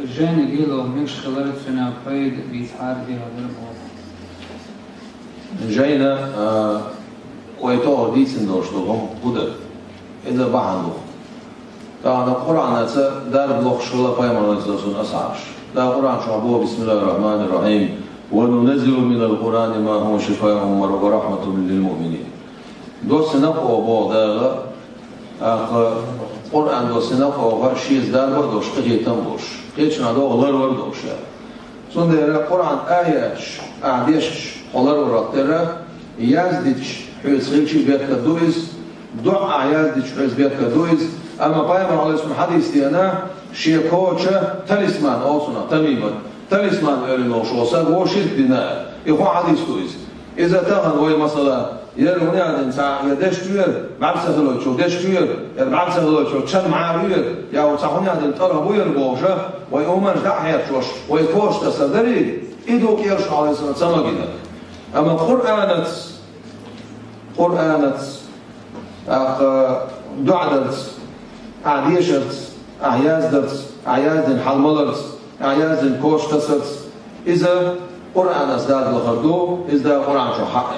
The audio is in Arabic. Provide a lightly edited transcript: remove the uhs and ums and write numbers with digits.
جاني قيلو مش خلرت فينا قيد بيتحار بها بالبوض جاينا قويتوه ديسن دوشتوهم بودر إذا بعندو طبعا القرآن دار بلوخ شغلة فايمة نزلسون أسعاش دا القرآن شعبوه بسم الله الرحمن الرحيم وننزل من القرآن ما هو شفاء ورحمة للمؤمنين دوس نقوه بو داغا قرآن دوس نقوه شيز دار بردوش قجي تنبوش قيتشنا دو غلر وردوش سون دير القرآن آياش أعديش غلر وردتر يازدش حيث غيكشي بيتك دويز دعا يازدش حيث بيتك دويز أما بايمر عليه اسم حديث دينا شيكوشة تلسمان أوصنا تميما تلسمان أرنوش وصاق وشيك دينا يخو حديث دويز إذا تغن وي مثلا يروني عدن ساعة يدش كوير بعبسة غلوشو دش كوير بعبسة غلوشو تشن معاوير يا وصحوني عدن طلبو يربوشة ويؤمن دعيت شوش ويكوش تصدري إدو كيرش عليه السلام سمجنا أما قرآنت دعدت أعديشت أعيازدت أعيازدن حلملت أعيازدن كوش تصدت إذا قرآن أزداد لخردو إذا قرآن شو حق